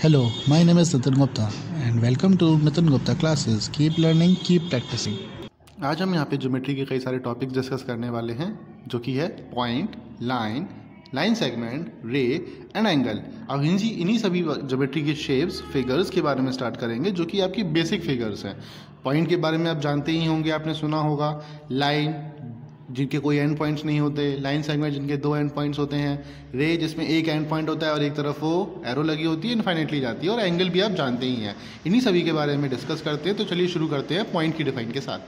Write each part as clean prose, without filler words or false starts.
Hello, my name is Nitin Gupta and welcome to Nitin Gupta classes. Keep learning, keep practicing. आज हम यहाँ पे geometry के कई सारे टॉपिक्स डिस्कस करने वाले हैं जो कि है पॉइंट, लाइन, लाइन सेगमेंट, रे एंड एंगल। अब इन्हीं सभी ज्योमेट्री के शेप्स, फिगर्स के बारे में स्टार्ट करेंगे जो कि आपकी बेसिक फिगर्स हैं। पॉइंट के बारे में आप जानते ही होंगे, आपने सुना होगा। लाइन जिनके कोई एंड पॉइंट्स नहीं होते, लाइन सेगमेंट जिनके दो एंड पॉइंट्स होते हैं, रे जिसमें एक एंड पॉइंट होता है और एक तरफ वो एरो लगी होती है, इनफाइनाइटली जाती है, और एंगल भी आप जानते ही हैं। इन्हीं सभी के बारे में डिस्कस करते हैं। तो चलिए शुरू करते हैं पॉइंट की डिफाइन के साथ।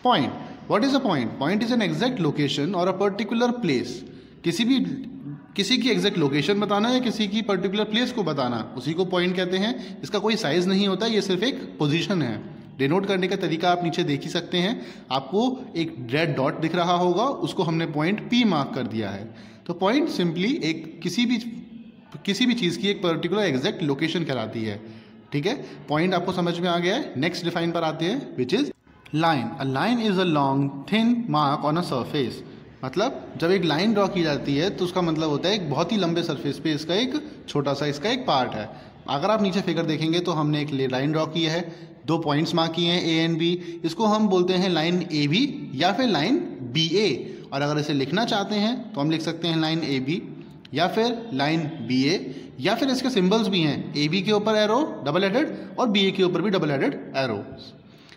Point, what is a point? Point is an exact location और अ पर्टिकुलर प्लेस। किसी की एग्जैक्ट लोकेशन बताना या किसी की पर्टिकुलर प्लेस को बताना, उसी को पॉइंट कहते हैं। इसका कोई साइज नहीं होता, ये सिर्फ एक पोजीशन है। डिनोट करने का तरीका आप नीचे देख ही सकते हैं। आपको एक रेड डॉट दिख रहा होगा, उसको हमने पॉइंट P मार्क कर दिया है। तो पॉइंट सिंपली एक किसी भी चीज़ की एक पर्टिकुलर एग्जैक्ट लोकेशन कहलाती है। ठीक है, पॉइंट आपको समझ में आ गया है। नेक्स्ट डिफाइन पर आते हैं, which is line. A line is a long thin mark on a surface. मतलब जब एक लाइन ड्रॉ की जाती है तो उसका मतलब होता है एक बहुत ही लंबे सरफेस पे इसका एक छोटा सा इसका एक पार्ट है। अगर आप नीचे फिगर देखेंगे तो हमने एक लाइन ड्रॉ की है, दो पॉइंट्स मार्क किए हैं A एंड B। इसको हम बोलते हैं लाइन AB या फिर लाइन BA। और अगर इसे लिखना चाहते हैं तो हम लिख सकते हैं लाइन AB या फिर लाइन BA, या फिर इसके सिंबल्स भी हैं, AB के ऊपर एरो डबल हेडेड और BA के ऊपर भी double headed arrow.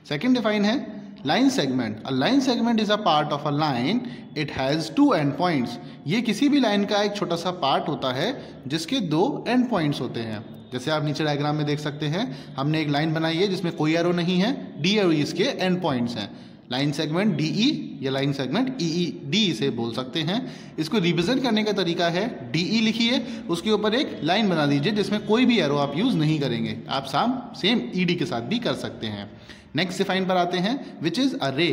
Second define है line segment. A line segment is a part of a line, it has two end points. ये किसी भी लाइन का एक छोटा सा पार्ट होता है जिसके दो एंड पॉइंट्स होते हैं। जैसे आप नीचे डायग्राम में देख सकते हैं, हमने एक लाइन बनाई है जिसमें कोई एरो नहीं है, डी और इसके एंड पॉइंट्स हैं। लाइन सेगमेंट DE या लाइन सेगमेंट EED इसे बोल सकते हैं। इसको रिप्रेजेंट करने का तरीका है, DE लिखिए, उसके ऊपर एक लाइन बना दीजिए जिसमें कोई भी एरो आप यूज नहीं करेंगे। आप सेम ED के साथ भी कर सकते हैं। नेक्स्ट डिफाइन पर आते हैं, विच इज अ रे।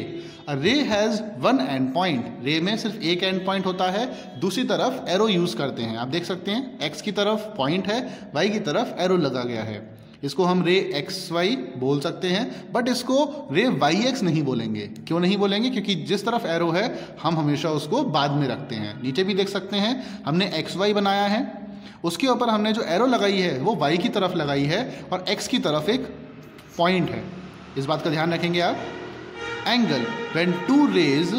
अ रे हैज वन एंड पॉइंट। रे में सिर्फ एक एंड पॉइंट होता है, दूसरी तरफ एरो यूज करते हैं। आप देख सकते हैं एक्स की तरफ पॉइंट है, वाई की तरफ एरो लगा गया है। इसको हम रे XY बोल सकते हैं, बट इसको रे YX नहीं बोलेंगे। क्यों नहीं बोलेंगे? क्योंकि जिस तरफ एरो है हम हमेशा उसको बाद में रखते हैं। नीचे भी देख सकते हैं, हमने XY बनाया है, उसके ऊपर हमने जो एरो लगाई है वो Y की तरफ लगाई है और X की तरफ एक पॉइंट है। इस बात का ध्यान रखेंगे आप। Angle, when two rays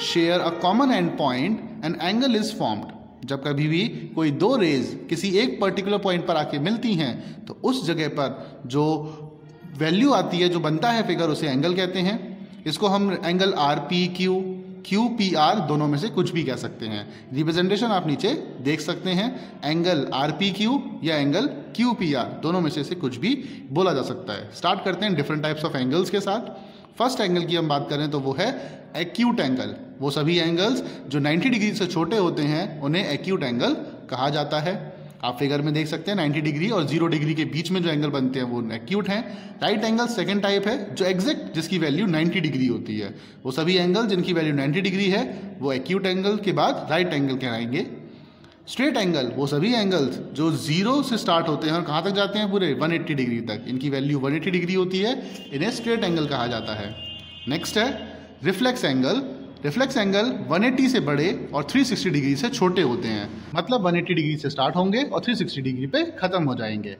share a common end point an angle is formed. जब कभी भी कोई दो रेज किसी एक पर्टिकुलर पॉइंट पर आके मिलती हैं तो उस जगह पर जो वैल्यू आती है, जो बनता है फिगर, उसे एंगल कहते हैं। इसको हम एंगल RPQ, QPR दोनों में से कुछ भी कह सकते हैं। रिप्रेजेंटेशन आप नीचे देख सकते हैं, एंगल RPQ या एंगल QPR दोनों में से कुछ भी बोला जा सकता है। स्टार्ट करते हैं डिफरेंट टाइप्स ऑफ एंगल्स के साथ। फर्स्ट एंगल की हम बात करें तो वो है एक्यूट एंगल। वो सभी एंगल्स जो 90 डिग्री से छोटे होते हैं उन्हें एक्यूट एंगल कहा जाता है। आप फिगर में देख सकते हैं 90 डिग्री और 0 डिग्री के बीच में जो एंगल बनते हैं वो एक्यूट हैं। राइट एंगल सेकंड टाइप है, जो एग्जैक्ट जिसकी वैल्यू 90 डिग्री होती है। वो सभी एंगल जिनकी वैल्यू 90 डिग्री है वो एक्यूट एंगल के बाद राइट एंगल कहलाएंगे। स्ट्रेट एंगल, वो सभी एंगल्स जो 0 से स्टार्ट होते हैं और कहाँ तक जाते हैं, पूरे 180 डिग्री तक, इनकी वैल्यू 180 डिग्री होती है, इन्हें स्ट्रेट एंगल कहा जाता है। नेक्स्ट है रिफ्लेक्स एंगल। रिफ्लेक्स एंगल 180 से बड़े और 360 डिग्री से छोटे होते हैं। मतलब 180 डिग्री से स्टार्ट होंगे और 360 डिग्री पे खत्म हो जाएंगे।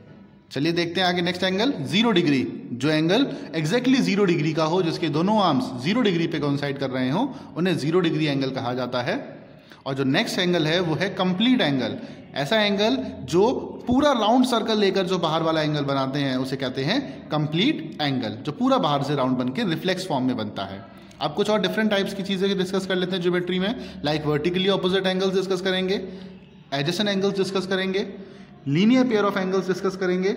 चलिए देखते हैं आगे। Next angle 0 degree. जो एंगल एग्जैक्टली 0 डिग्री का हो, जिसके दोनों आर्म्स 0 डिग्री पे कोइंसाइड कर रहे हो, उन्हें 0 डिग्री एंगल कहा जाता है। और जो नेक्स्ट एंगल है वो है कंप्लीट एंगल। ऐसा एंगल जो पूरा राउंड सर्कल लेकर जो बाहर वाला एंगल बनाते हैं उसे कहते हैं कंप्लीट एंगल, जो पूरा बाहर से राउंड बन के रिफ्लेक्स फॉर्म में बनता है। अब कुछ और डिफरेंट टाइप्स की चीज़ें डिस्कस कर लेते हैं ज्योमेट्री में। Like vertically opposite angles discuss करेंगे, एडजेसेंट एंगल्स डिस्कस करेंगे, linear pair of angles discuss करेंगे,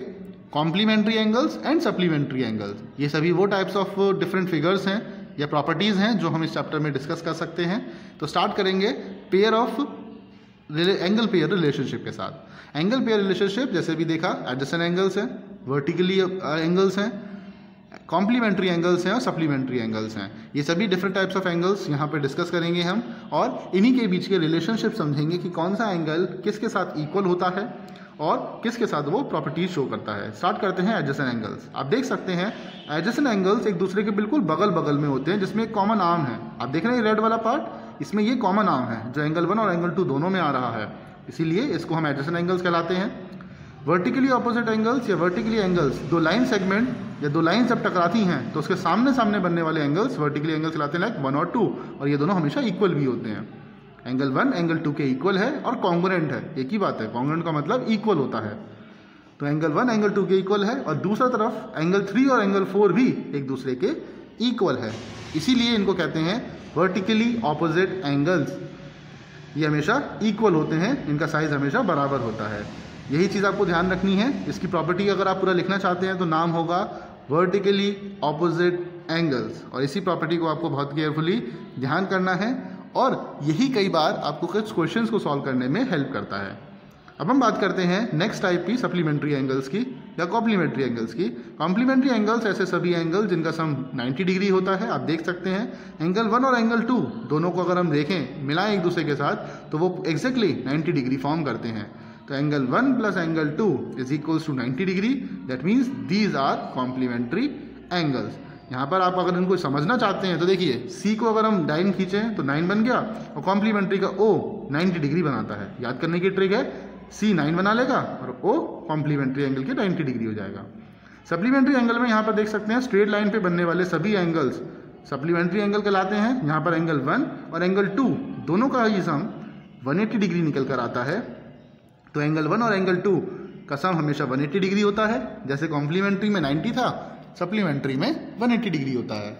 complementary angles and supplementary angles. ये सभी वो टाइप्स ऑफ डिफरेंट फिगर्स हैं या प्रॉपर्टीज़ हैं जो हम इस चैप्टर में डिस्कस कर सकते हैं। तो स्टार्ट करेंगे pair of angle pair relationship के साथ। एंगल पेयर रिलेशनशिप जैसे भी देखा, एडजेसेंट एंगल्स हैं, वर्टिकली एंगल्स हैं, कॉम्प्लीमेंट्री एंगल्स हैं और सप्लीमेंट्री एंगल्स हैं। ये सभी डिफरेंट टाइप्स ऑफ एंगल्स यहाँ पे डिस्कस करेंगे हम, और इन्हीं के बीच के रिलेशनशिप समझेंगे कि कौन सा एंगल किसके साथ इक्वल होता है और किसके साथ वो प्रॉपर्टीज शो करता है। स्टार्ट करते हैं एडजेसेंट एंगल्स। आप देख सकते हैं एडजेसेंट एंगल्स एक दूसरे के बिल्कुल बगल बगल में होते हैं, जिसमें एक कॉमन आर्म है। आप देख रहे हैं रेड वाला पार्ट, इसमें ये कॉमन आर्म है जो एंगल 1 और एंगल 2 दोनों में आ रहा है, इसीलिए इसको हम एडजेसेंट एंगल्स कहलाते हैं। वर्टिकली ऑपोजिट एंगल्स या वर्टिकली एंगल्स, दो लाइन सेगमेंट या दो लाइन जब टकराती हैं तो उसके सामने सामने बनने वाले एंगल्स वर्टिकली एंगल्स कहलाते हैं, लाइक 1 और 2, और ये दोनों हमेशा इक्वल भी होते हैं। एंगल 1 एंगल 2 के इक्वल है और कॉन्ग्रुएंट है, एक ही बात है, कॉन्ग्रुएंट का मतलब इक्वल होता है। तो एंगल 1 एंगल 2 के इक्वल है और दूसरा तरफ एंगल 3 और एंगल 4 भी एक दूसरे के इक्वल है, इसीलिए इनको कहते हैं वर्टिकली ऑपोजिट एंगल्स। ये हमेशा इक्वल होते हैं, इनका साइज हमेशा बराबर होता है। यही चीज़ आपको ध्यान रखनी है। इसकी प्रॉपर्टी अगर आप पूरा लिखना चाहते हैं तो नाम होगा वर्टिकली ऑपोजिट एंगल्स, और इसी प्रॉपर्टी को आपको बहुत केयरफुली ध्यान करना है और यही कई बार आपको कुछ क्वेश्चंस को सॉल्व करने में हेल्प करता है। अब हम बात करते हैं नेक्स्ट टाइप की सप्लीमेंट्री एंगल्स की या कॉम्प्लीमेंट्री एंगल्स की। कॉम्प्लीमेंट्री एंगल्स ऐसे सभी एंगल जिनका सम 90 डिग्री होता है। आप देख सकते हैं एंगल 1 और एंगल 2 दोनों को अगर हम देखें मिलाएं एक दूसरे के साथ तो वो एग्जैक्टली 90 डिग्री फॉर्म करते हैं। तो angle 1 plus angle 2 is equals to 90 degree, that means these are complementary angles. यहाँ पर आप अगर इनको समझना चाहते हैं तो देखिए सी को अगर हम 9 खींचें तो 9 बन गया और कॉम्प्लीमेंट्री का ओ 90 डिग्री बनाता है। याद करने की ट्रिक है, सी 9 बना लेगा और ओ कॉम्प्लीमेंट्री एंगल के 90 डिग्री हो जाएगा। सप्लीमेंट्री एंगल में यहाँ पर देख सकते हैं स्ट्रेट लाइन पे बनने वाले सभी एंगल्स सप्लीमेंट्री एंगल कहलाते हैं। यहाँ पर एंगल 1 और एंगल 2 दोनों का ही सम 180 डिग्री निकल कर आता है। तो एंगल 1 और एंगल 2 का सम हमेशा 180 डिग्री होता है। जैसे कॉम्प्लीमेंट्री में 90 था, सप्लीमेंट्री में 180 डिग्री होता है।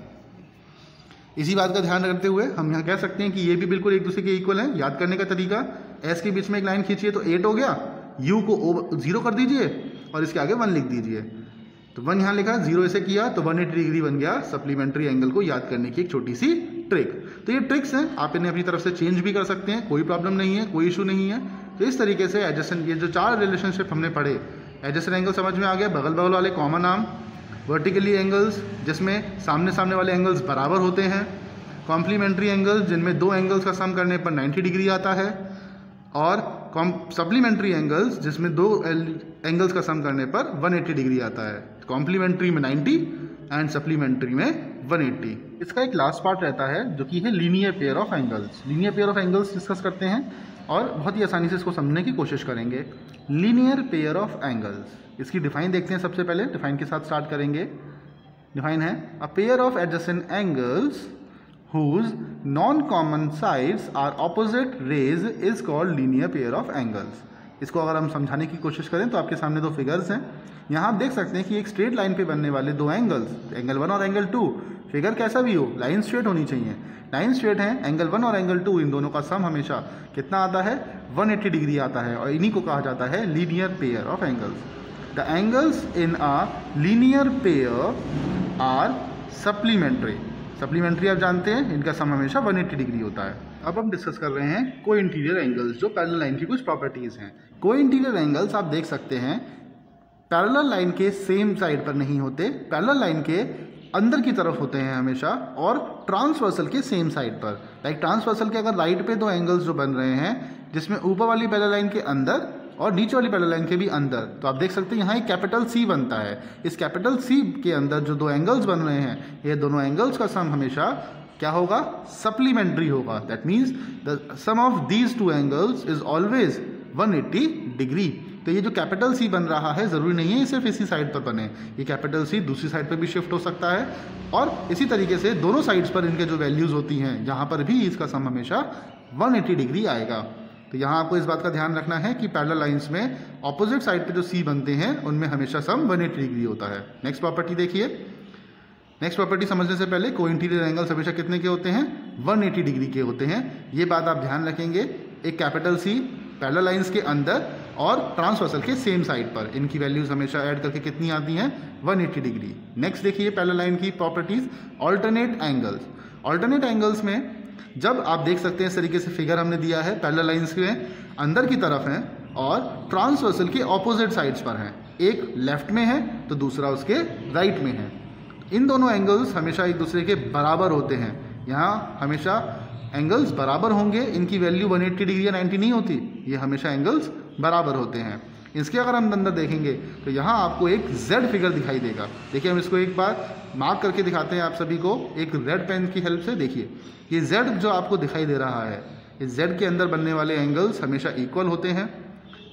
इसी बात का ध्यान रखते हुए हम यहाँ कह सकते हैं कि ये भी बिल्कुल एक दूसरे के इक्वल हैं। याद करने का तरीका, एस के बीच में एक लाइन खींचिए तो 8 हो गया, यू को 0 कर दीजिए और इसके आगे 1 लिख दीजिए। तो 1 यहाँ लिखा, 0 ऐसे किया तो 180 डिग्री बन गया। सप्लीमेंट्री एंगल को याद करने की एक छोटी सी ट्रिक। तो ये ट्रिक्स हैं, आप इन्हें अपनी तरफ से चेंज भी कर सकते हैं, कोई प्रॉब्लम नहीं है, कोई इशू नहीं है। तो इस तरीके से एडजेसेंट, ये जो 4 रिलेशनशिप हमने पढ़े, एडजेसेंट एंगल समझ में आ गया, बगल बगल वाले कॉमन आर्म, वर्टिकली एंगल्स जिसमें सामने सामने वाले एंगल्स बराबर होते हैं, कॉम्प्लीमेंट्री एंगल्स जिनमें 2 एंगल्स का सम करने पर 90 डिग्री आता है, और सप्लीमेंट्री एंगल्स जिसमें 2 एंगल्स का सम करने पर 180 डिग्री आता है। कॉम्प्लीमेंट्री में 90 एंड सप्लीमेंट्री में 180। इसका एक लास्ट पार्ट रहता है जो कि है linear pair of angles. Linear pair of angles discuss करते हैं और बहुत ही आसानी से इसको समझने की कोशिश करेंगे। लीनियर पेयर ऑफ एंगल्स, इसकी डिफाइन देखते हैं। सबसे पहले डिफाइन के साथ स्टार्ट करेंगे। डिफाइन है a pair of adjacent angles whose non-common sides are opposite rays is called linear pair of angles। इसको अगर हम समझाने की कोशिश करें तो आपके सामने 2 फिगर्स हैं। यहाँ आप देख सकते हैं कि एक स्ट्रेट लाइन पे बनने वाले 2 एंगल्स, एंगल 1 और एंगल 2, फिगर कैसा भी हो, लाइन स्ट्रेट होनी चाहिए। लाइन स्ट्रेट है, एंगल 1 और एंगल 2 इन दोनों का सम हमेशा कितना आता है, 180 डिग्री आता है, और इन्हीं को कहा जाता है linear pair of angles. The angles in a linear pair are supplementary. Supplementary आप जानते हैं, इनका सम हमेशा 180 डिग्री होता है। अब हम डिस्कस कर रहे हैं को इंटीरियर एंगल्स, जो पैरेलल लाइन की कुछ प्रॉपर्टीज हैं। को इंटीरियर एंगल्स आप देख सकते हैं पैरेलल लाइन के सेम साइड पर नहीं होते, पैरेलल लाइन के अंदर की तरफ होते हैं हमेशा, और ट्रांसवर्सल के सेम साइड पर। लाइक ट्रांसवर्सल के अगर राइट पे 2 एंगल्स जो बन रहे हैं जिसमें ऊपर वाली पैरेलल लाइन के अंदर और नीचे वाली पैरेलल लाइन के भी अंदर, तो आप देख सकते हैं यहाँ एक कैपिटल सी बनता है। इस कैपिटल सी के अंदर जो 2 एंगल्स बन रहे हैं, ये दोनों एंगल्स का सम हमेशा क्या होगा, सप्लीमेंट्री होगा। That means the sum of these 2 angles is always 180 degree. तो ये जो कैपिटल सी बन रहा है जरूरी नहीं है ये सिर्फ इसी साइड पर बने, ये कैपिटल सी दूसरी साइड पर भी शिफ्ट हो सकता है, और इसी तरीके से दोनों साइड्स पर इनके जो वैल्यूज होती हैं यहाँ पर भी इसका सम हमेशा 180 डिग्री आएगा। तो यहाँ आपको इस बात का ध्यान रखना है कि पैरेलल लाइंस में ऑपोजिट साइड पे जो सी बनते हैं उनमें हमेशा सम 180 डिग्री होता है। नेक्स्ट प्रॉपर्टी देखिए। नेक्स्ट प्रॉपर्टी समझने से पहले को इंटीरियर एंगल्स हमेशा कितने के होते हैं, 180 डिग्री के होते हैं। ये बात आप ध्यान रखेंगे। एक कैपिटल सी पैरेलल लाइंस के अंदर और ट्रांसवर्सल के सेम साइड पर, इनकी वैल्यूज हमेशा ऐड करके कितनी आती हैं, 180 डिग्री। नेक्स्ट देखिए पैरेलल लाइन की properties, alternate angles. Alternate angles में जब आप देख सकते हैं इस तरीके से फिगर हमने दिया है, पैरेलल लाइंस के अंदर की तरफ हैं और ट्रांसवर्सल के ऑपोजिट साइड्स पर हैं, एक लेफ्ट में है तो दूसरा उसके राइट में है। इन दोनों एंगल्स हमेशा एक दूसरे के बराबर होते हैं। यहाँ हमेशा एंगल्स बराबर होंगे, इनकी वैल्यू 180 डिग्री या 90 नहीं होती, ये हमेशा एंगल्स बराबर होते हैं। इसके अगर हम अंदर देखेंगे तो यहाँ आपको एक Z फिगर दिखाई देगा। देखिए हम इसको एक बार मार्क करके दिखाते हैं आप सभी को एक रेड पेन की हेल्प से। देखिए ये Z जो आपको दिखाई दे रहा है, इस Z के अंदर बनने वाले एंगल्स हमेशा इक्वल होते हैं।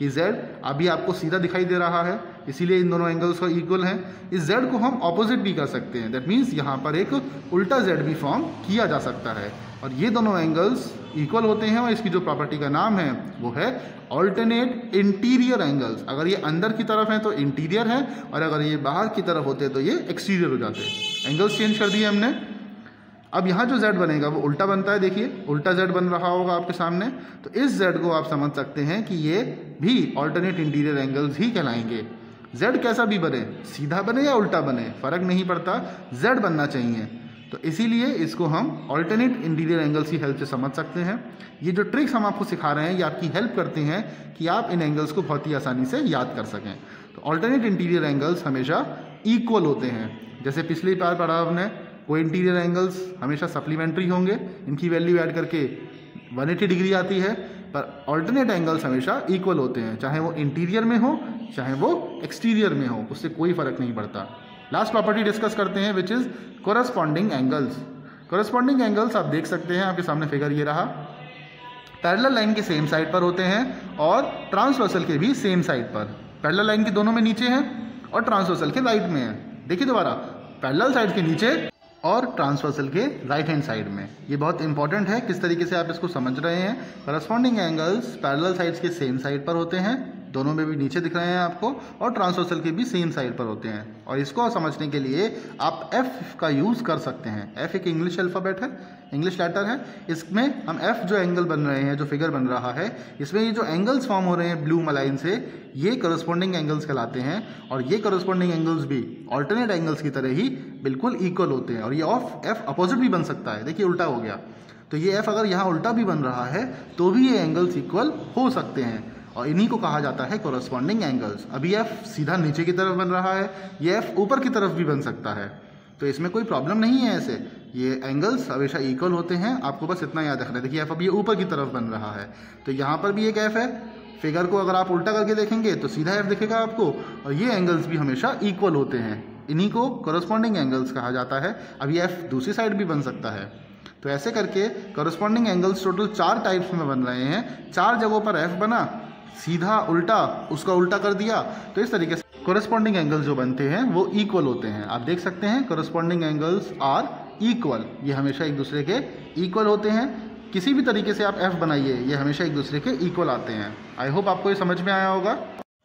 ये z अभी आपको सीधा दिखाई दे रहा है, इसीलिए इन दोनों एंगल्स का इक्वल है। इस z को हम ऑपोजिट भी कर सकते हैं, दैट मीन्स यहाँ पर एक उल्टा z भी फॉर्म किया जा सकता है और ये दोनों एंगल्स इक्वल होते हैं और इसकी जो प्रॉपर्टी का नाम है वो है ऑल्टरनेट इंटीरियर एंगल्स। अगर ये अंदर की तरफ है तो इंटीरियर है और अगर ये बाहर की तरफ होते तो ये एक्सटीरियर हो जाते हैं। एंगल्स चेंज कर दिए हमने। अब यहाँ जो z बनेगा वो उल्टा बनता है, देखिए उल्टा z बन रहा होगा आपके सामने। तो इस z को आप समझ सकते हैं कि ये भी ऑल्टरनेट इंटीरियर एंगल्स ही कहलाएंगे। z कैसा भी बने, सीधा बने या उल्टा बने फर्क नहीं पड़ता, z बनना चाहिए। तो इसीलिए इसको हम ऑल्टरनेट इंटीरियर एंगल्स की हेल्प से समझ सकते हैं। ये जो ट्रिक्स हम आपको सिखा रहे हैं ये आपकी हेल्प करते हैं कि आप इन एंगल्स को बहुत ही आसानी से याद कर सकें। तो ऑल्टरनेट इंटीरियर एंगल्स हमेशा इक्वल होते हैं। जैसे पिछली बार पढ़ा हमने, वो इंटीरियर एंगल्स हमेशा सप्लीमेंट्री होंगे, इनकी वैल्यू ऐड करके 180 डिग्री आती है, पर ऑल्टरनेट एंगल्स हमेशा इक्वल होते हैं, चाहे वो इंटीरियर में हो चाहे वो एक्सटीरियर में हो, उससे कोई फर्क नहीं पड़ता। लास्ट प्रॉपर्टी डिस्कस करते हैं which is corresponding angles. Corresponding angles आप देख सकते हैं, आपके सामने फिगर ये रहा। पैरेलल लाइन के सेम साइड पर होते हैं और ट्रांसवर्सल के भी सेम साइड पर। पैरेलल लाइन के दोनों में नीचे हैं और ट्रांसवर्सल के राइट में है। देखिए दोबारा, पैरेलल साइड के नीचे और ट्रांसवर्सल के राइट हैंड साइड में। ये बहुत इंपॉर्टेंट है किस तरीके से आप इसको समझ रहे हैं। करस्पॉन्डिंग एंगल्स पैरेलल साइड्स के सेम साइड पर होते हैं, दोनों में भी नीचे दिख रहे हैं आपको, और ट्रांसवर्सल के भी सेम साइड पर होते हैं। और इसको समझने के लिए आप f का यूज़ कर सकते हैं। f एक इंग्लिश अल्फ़ाबेट है, इंग्लिश लेटर है। इसमें हम f जो एंगल बन रहे हैं, जो फिगर बन रहा है, इसमें ये जो एंगल्स फॉर्म हो रहे हैं ब्लू मलाइन से, ये करस्पॉन्डिंग एंगल्स कहलाते हैं। और ये करस्पॉन्डिंग एंगल्स भी ऑल्टरनेट एंगल्स की तरह ही बिल्कुल इक्वल होते हैं। और ये f अपोजिट भी बन सकता है, देखिए उल्टा हो गया। तो ये f अगर यहाँ उल्टा भी बन रहा है तो भी ये एंगल्स इक्वल हो सकते हैं और इन्हीं को कहा जाता है कोरस्पॉन्डिंग एंगल्स। अभी f सीधा नीचे की तरफ बन रहा है, ये f ऊपर की तरफ भी बन सकता है, तो इसमें कोई प्रॉब्लम नहीं है। ऐसे ये एंगल्स हमेशा इक्वल होते हैं, आपको बस इतना याद रखना है। देखिए f अब ये ऊपर की तरफ बन रहा है, तो यहाँ पर भी एक f है। फिगर को अगर आप उल्टा करके देखेंगे तो सीधा f दिखेगा आपको, और ये एंगल्स भी हमेशा इक्वल होते हैं। इन्हीं को कोरस्पॉन्डिंग एंगल्स कहा जाता है। अब ये f दूसरी साइड भी बन सकता है। तो ऐसे करके कोरस्पॉन्डिंग एंगल्स टोटल 4 टाइप्स में बन रहे हैं। 4 जगहों पर f बना, सीधा उल्टा, उसका उल्टा कर दिया, तो इस तरीके से कोरस्पॉन्डिंग एंगल्स जो बनते हैं वो इक्वल होते हैं। आप देख सकते हैं कोरस्पॉन्डिंग एंगल्स आर इक्वल, ये हमेशा एक दूसरे के इक्वल होते हैं। किसी भी तरीके से आप f बनाइए, ये हमेशा एक दूसरे के इक्वल आते हैं। आई होप आपको ये समझ में आया होगा।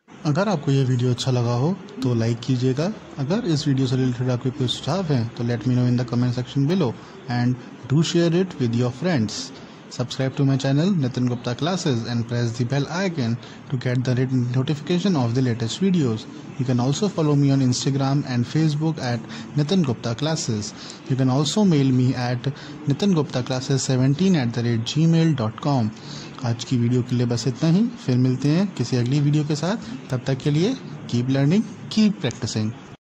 अगर आपको ये वीडियो अच्छा लगा हो तो लाइक कीजिएगा। अगर इस वीडियो से रिलेटेड आपके कोई सुझाव हैं तो let me know in the comment section below and do share it with your friends. Subscribe to my channel Nitin Gupta Classes and press the bell icon to get the notification of the latest videos. You can also follow me on Instagram and Facebook at Nitin Gupta Classes. You can also mail me at nitinguptaclasses17@gmail.com. आज की video के लिए बस इतना ही, फिर मिलते हैं किसी अगली वीडियो के साथ। तब तक के लिए कीप लर्निंग, कीप प्रैक्टिसिंग।